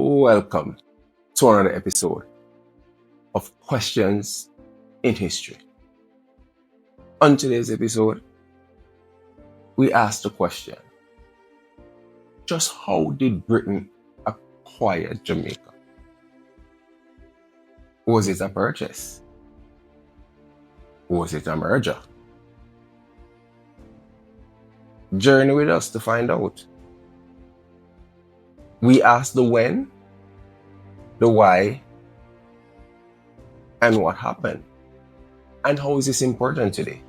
Welcome to another episode of Questions in History. On today's episode, we ask the question, just how did Britain acquire Jamaica? Was it a purchase? Was it a merger? Journey with us to find out. We ask the when, the why, and what happened. And how is this important today?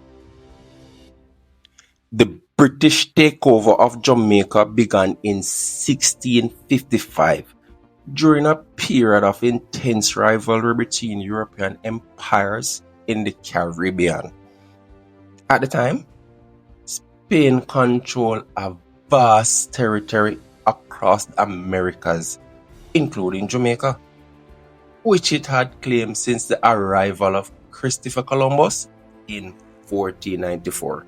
The British takeover of Jamaica began in 1655 during a period of intense rivalry between European empires in the Caribbean. At the time, Spain controlled a vast territory across the Americas, including Jamaica, which it had claimed since the arrival of Christopher Columbus in 1494.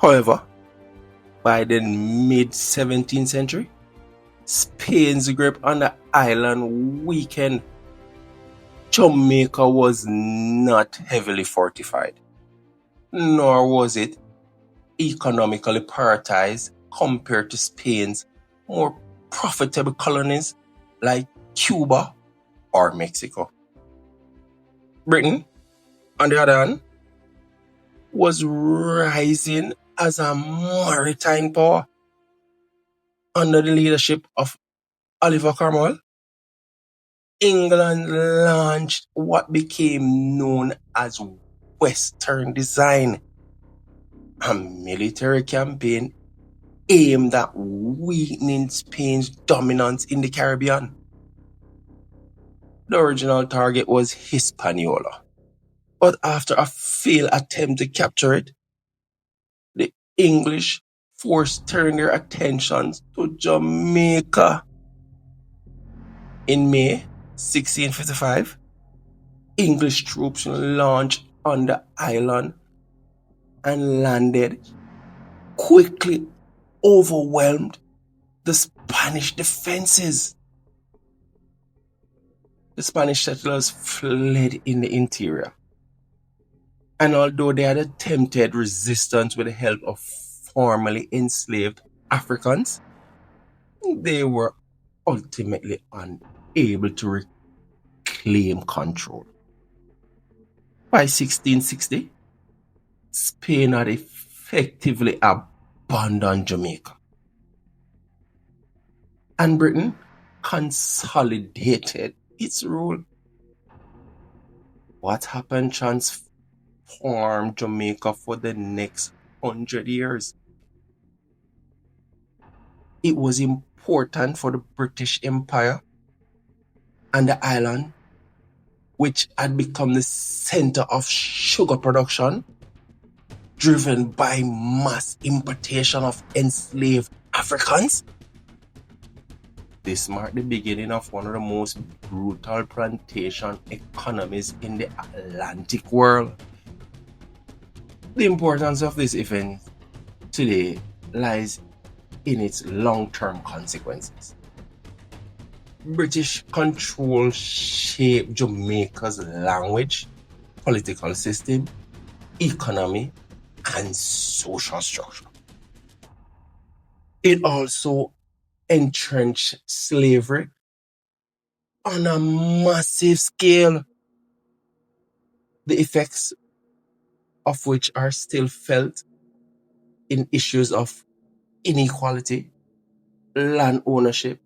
However, by the mid-17th century, Spain's grip on the island weakened. Jamaica was not heavily fortified, nor was it economically prioritized compared to Spain's more profitable colonies like Cuba or Mexico. Britain, on the other hand, was rising as a maritime power. Under the leadership of Oliver Cromwell, England launched what became known as Western Design, a military campaign aimed at weakening Spain's dominance in the Caribbean. The original target was Hispaniola, but after a failed attempt to capture it, the English forced turned their attentions to Jamaica. In May 1655, English troops launched on the island and landed, quickly overwhelmed the Spanish defenses. The Spanish settlers fled in the interior, and although they had attempted resistance with the help of formerly enslaved Africans, they were ultimately unable to reclaim control. By 1660, Spain had effectively abandoned Jamaica, and Britain consolidated its rule. What happened transformed Jamaica for the next 100 years. It was important for the British Empire and the island, which had become the center of sugar production, driven by mass importation of enslaved Africans. This marked the beginning of one of the most brutal plantation economies in the Atlantic world. The importance of this event today lies in its long-term consequences. British control shaped Jamaica's language, political system, economy, and social structure. It also entrenched slavery on a massive scale, the effects of which are still felt in issues of inequality, land ownership,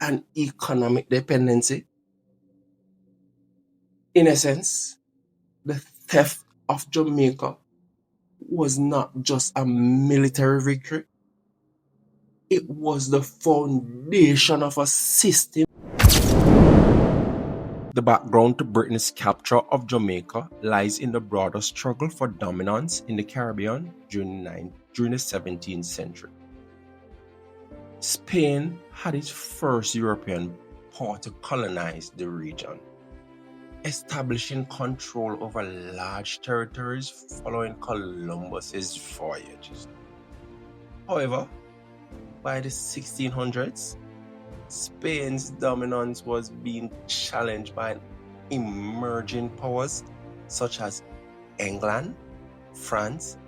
and economic dependency. In essence, the theft of Jamaica was not just a military victory, it was the foundation of a system. The background to Britain's capture of Jamaica lies in the broader struggle for dominance in the Caribbean during the 17th century. Spain had its first European power to colonize the region, establishing control over large territories following Columbus's voyages. However, by the 1600s, Spain's dominance was being challenged by emerging powers such as England, France,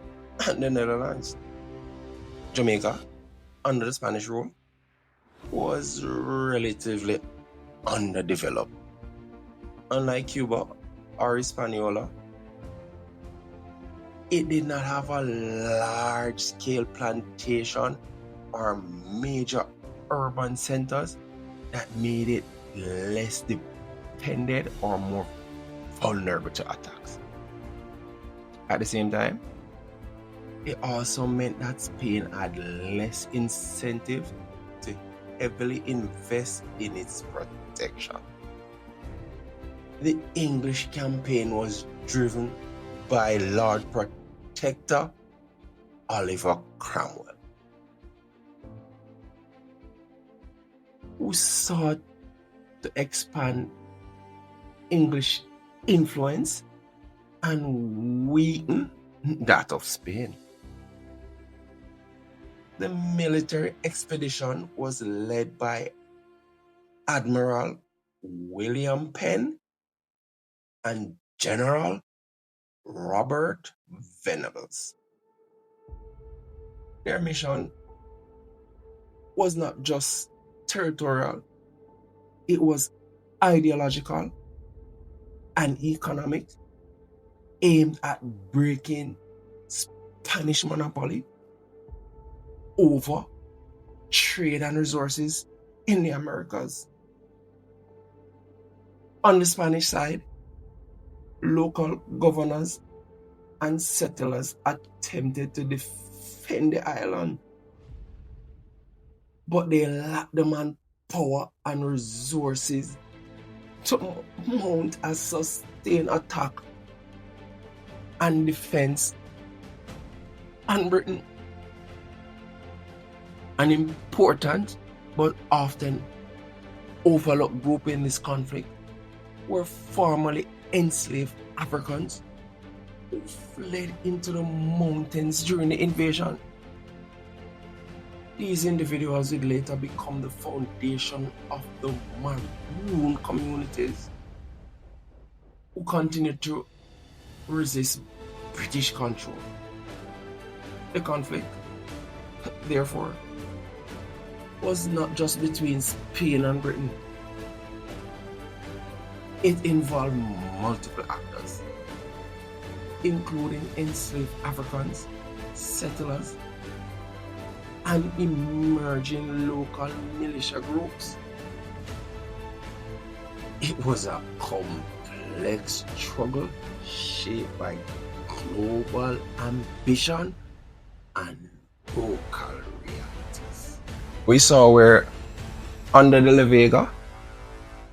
and the Netherlands. Jamaica, under the Spanish rule, was relatively underdeveloped. Unlike Cuba or Hispaniola, it did not have a large-scale plantation or major urban centers that made it less dependent or more vulnerable to attacks. At the same time, it also meant that Spain had less incentive to heavily invest in its protection. The English campaign was driven by Lord Protector Oliver Cromwell, who sought to expand English influence and weaken that of Spain. The military expedition was led by Admiral William Penn and General Robert Venables. Their mission was not just territorial, it was ideological and economic, aimed at breaking Spanish monopoly over trade and resources in the Americas. On the Spanish side, local governors and settlers attempted to defend the island, but they lacked the manpower and resources to mount a sustained attack and defense on Britain. An important but often overlooked group in this conflict were formerly enslaved Africans who fled into the mountains during the invasion. These individuals would later become the foundation of the Maroon communities who continued to resist British control. The conflict, therefore, was not just between Spain and Britain. It involved multiple actors, including enslaved Africans, settlers, and emerging local militia groups. It was a complex struggle shaped by global ambition and local realities. We saw where, under the La Vega,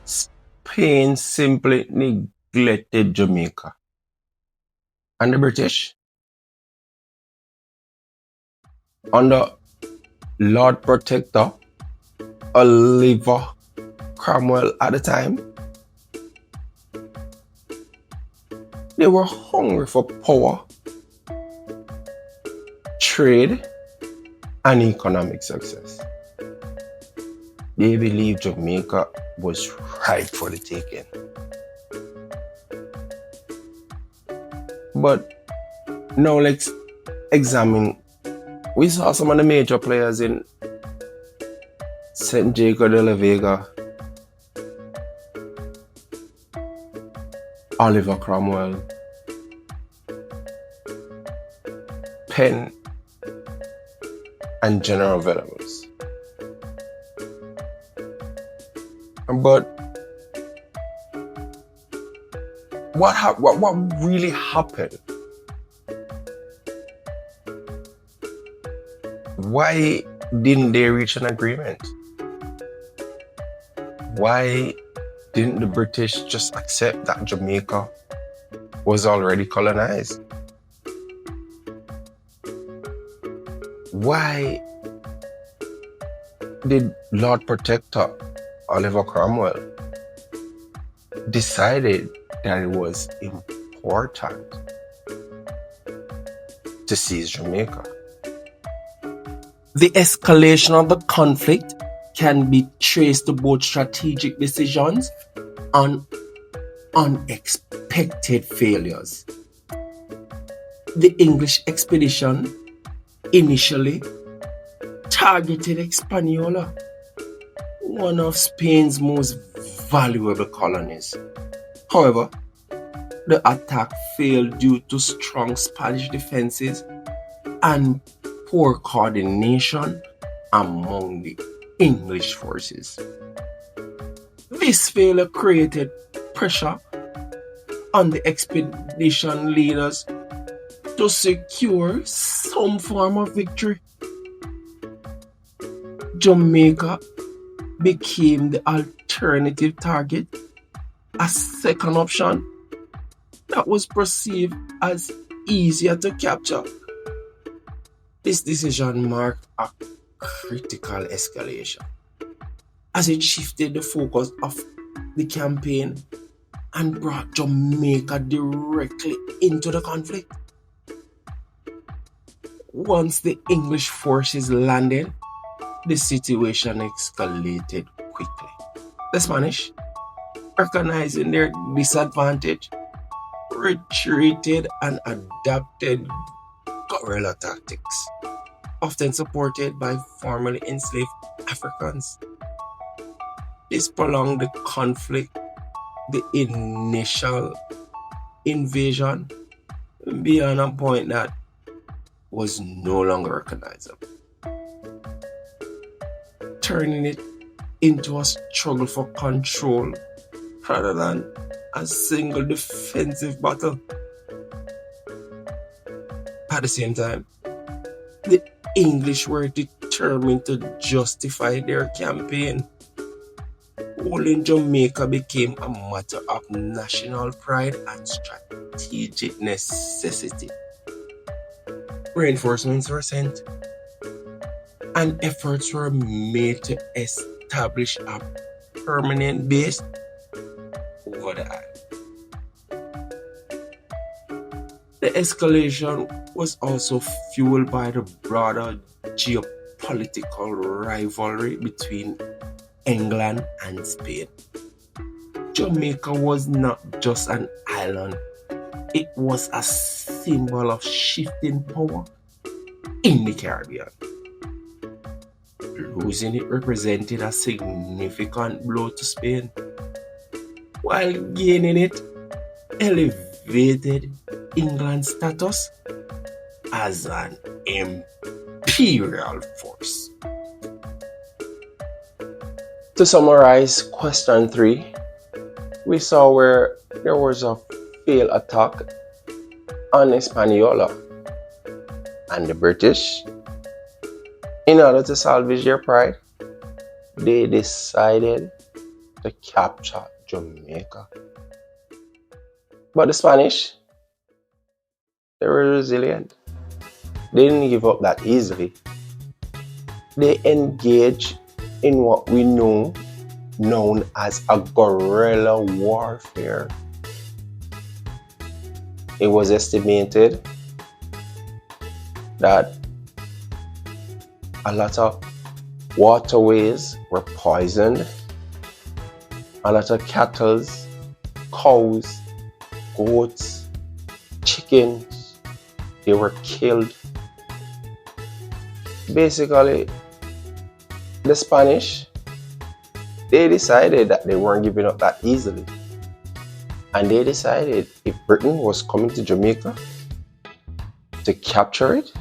Spain simply neglected Jamaica. And the British, under Lord Protector Oliver Cromwell at the time, they were hungry for power, trade, and economic success. They believed Jamaica was ripe for the taking. But now let's examine. We saw some of the major players in St. Jacob de la Vega, Oliver Cromwell, Penn, and General Venables. But what really happened? Why didn't they reach an agreement? Why didn't the British just accept that Jamaica was already colonized? Why did Lord Protector Oliver Cromwell decided that it was important to seize Jamaica? The escalation of the conflict can be traced to both strategic decisions and unexpected failures. The English expedition initially targeted Hispaniola, one of Spain's most valuable colonies. However, the attack failed due to strong Spanish defenses and poor coordination among the English forces. This failure created pressure on the expedition leaders to secure some form of victory. Jamaica became the alternative target, a second option that was perceived as easier to capture. This decision marked a critical escalation as it shifted the focus of the campaign and brought Jamaica directly into the conflict. Once the English forces landed, the situation escalated quickly. The Spanish, recognizing their disadvantage, retreated and adopted guerrilla tactics, often supported by formerly enslaved Africans. This prolonged the conflict, the initial invasion, beyond a point that was no longer recognizable, turning it into a struggle for control rather than a single defensive battle. At the same time, the English were determined to justify their campaign. Holding Jamaica became a matter of national pride and strategic necessity. Reinforcements were sent, and efforts were made to establish a permanent base over the island. The escalation was also fueled by the broader geopolitical rivalry between England and Spain. Jamaica was not just an island, it was a symbol of shifting power in the Caribbean. Losing it represented a significant blow to Spain, while gaining it elevated England's status as an imperial force. To summarize question 3, we saw where there was a failed attack on Hispaniola, and the British, in order to salvage their pride, they decided to capture Jamaica. But the Spanish, they were resilient. They didn't give up that easily. They engaged in what we know known as a guerrilla warfare. It was estimated that a lot of waterways were poisoned, a lot of cattle, cows, goats, chickens, they were killed. Basically, the Spanish, they decided that they weren't giving up that easily. And they decided if Britain was coming to Jamaica to capture it,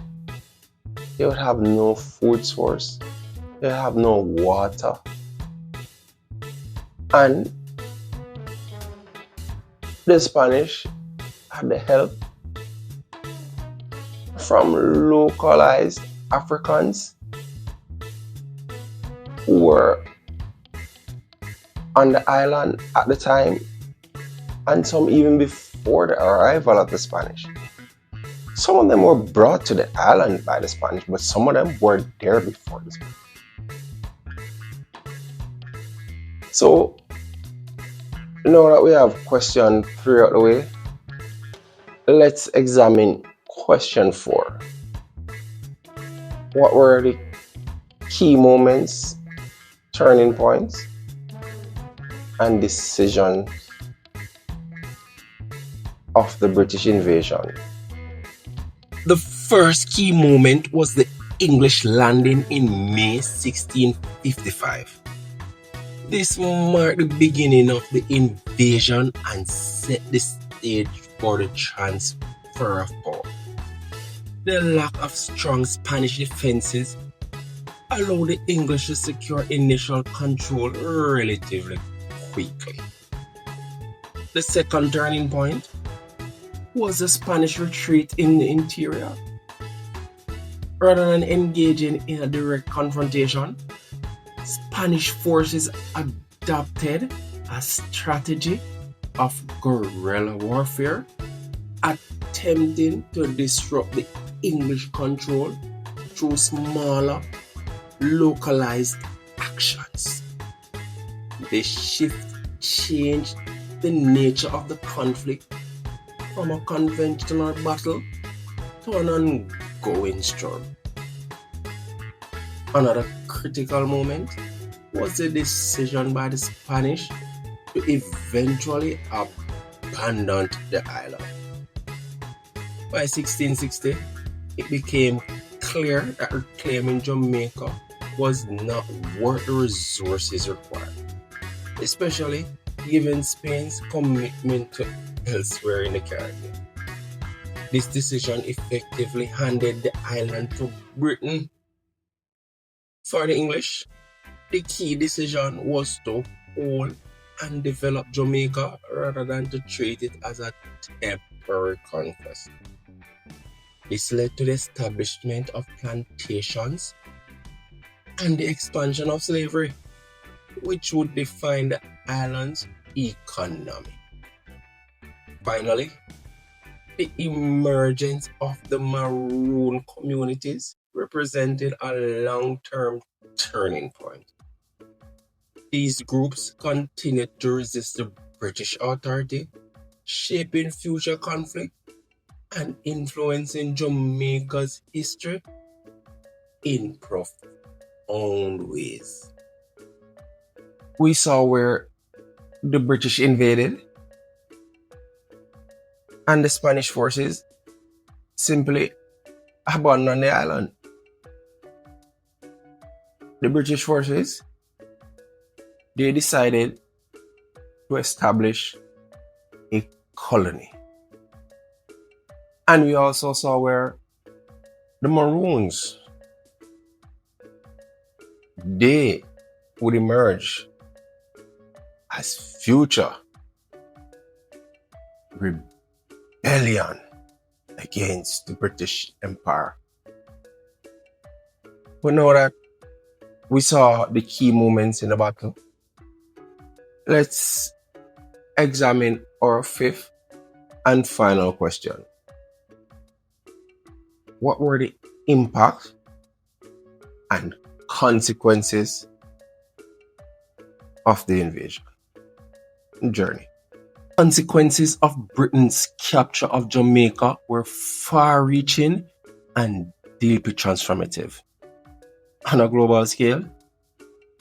they would have no food source, they would have no water. And the Spanish had the help from localized Africans who were on the island at the time, and some even before the arrival of the Spanish. Some of them were brought to the island by the Spanish, but some of them were there before the Spanish. So, now that we have question 3 out of the way, let's examine question 4. What were the key moments turning points and decisions of the British invasion. The first key moment was the English landing in May 1655. This marked the beginning of the invasion and set the stage for the transfer of power. The lack of strong Spanish defenses allowed the English to secure initial control relatively quickly. The second turning point was the Spanish retreat in the interior. Rather than engaging in a direct confrontation, Spanish forces adopted a strategy of guerrilla warfare, attempting to disrupt the English control through smaller, localized actions. The shift changed the nature of the conflict from a conventional battle to an ongoing struggle. Another critical moment was the decision by the Spanish to eventually abandon the island. By 1660, it became clear that reclaiming Jamaica was not worth the resources required, especially given Spain's commitment to elsewhere in the Caribbean. This decision effectively handed the island to Britain. For the English, the key decision was to hold and develop Jamaica rather than to treat it as a temporary conquest. This led to the establishment of plantations and the expansion of slavery, which would define the island's economy. Finally, the emergence of the Maroon communities represented a long-term turning point. These groups continued to resist the British authority, shaping future conflict and influencing Jamaica's history in profound ways. We saw where the British invaded and the Spanish forces simply abandoned the island. The British forces, they decided to establish a colony. And we also saw where the Maroons, they would emerge as future rebellion against the British Empire. We know that we saw the key moments in the battle. Let's examine our fifth and final question. What were the impact and consequences of the invasion journey? Consequences of Britain's capture of Jamaica were far-reaching and deeply transformative. On a global scale,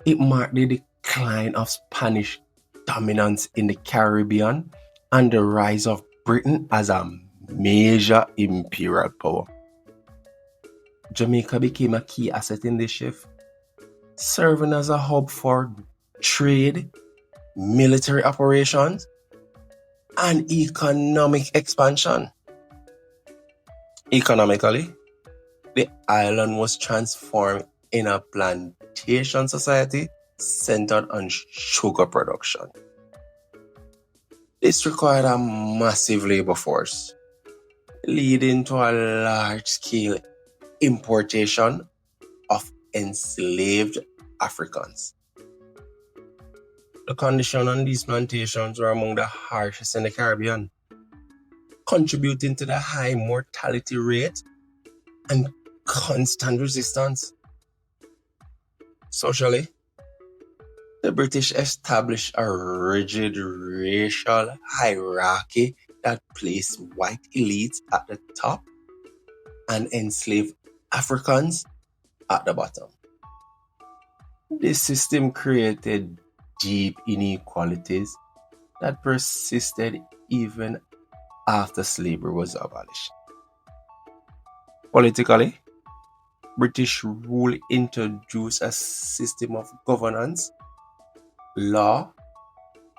it marked the decline of Spanish dominance in the Caribbean and the rise of Britain as a major imperial power. Jamaica became a key asset in this shift, serving as a hub for trade, military operations, and economic expansion. Economically, the island was transformed in a plantation society centered on sugar production. This required a massive labor force, leading to a large-scale importation of enslaved Africans. The conditions on these plantations were among the harshest in the Caribbean, contributing to the high mortality rate and constant resistance. Socially, the British established a rigid racial hierarchy that placed white elites at the top and enslaved Africans at the bottom. This system created deep inequalities that persisted even after slavery was abolished. Politically, British rule introduced a system of governance, law,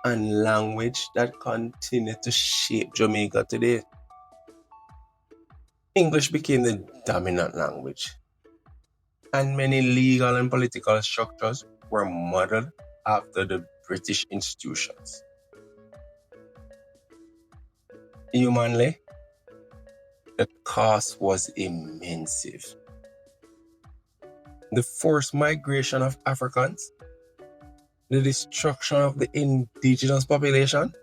and language that continue to shape Jamaica today. English became the dominant language, and many legal and political structures were modeled after the British institutions. Humanly, the cost was immense. The forced migration of Africans, the destruction of the indigenous population,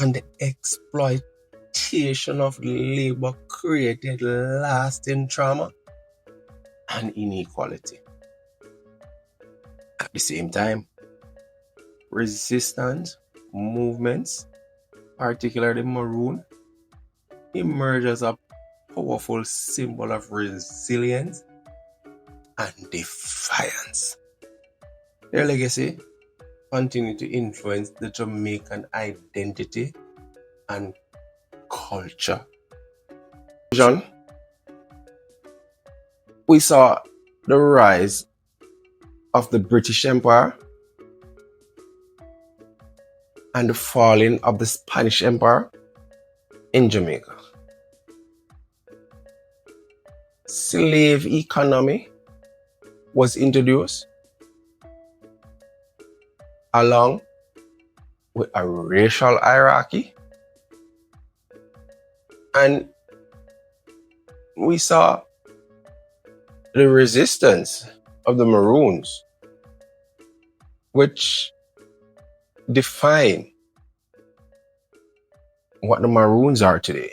and the exploitation of labor created lasting trauma and inequality. At the same time, resistance movements, particularly Maroon, emerge as a powerful symbol of resilience and defiance. Their legacy continued to influence the Jamaican identity and culture. We saw the rise of the British Empire and the falling of the Spanish Empire in Jamaica. Slave economy was introduced along with a racial hierarchy, and we saw the resistance of the Maroons, which define what the Maroons are today.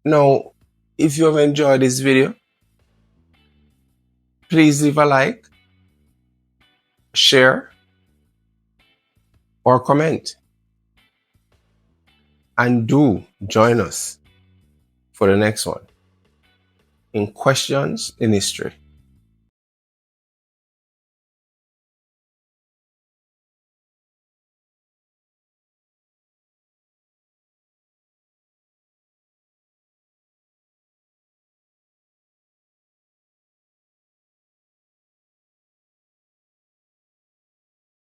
Now, if you have enjoyed this video, please leave a like, share, or comment. And do join us for the next one in Questions in History.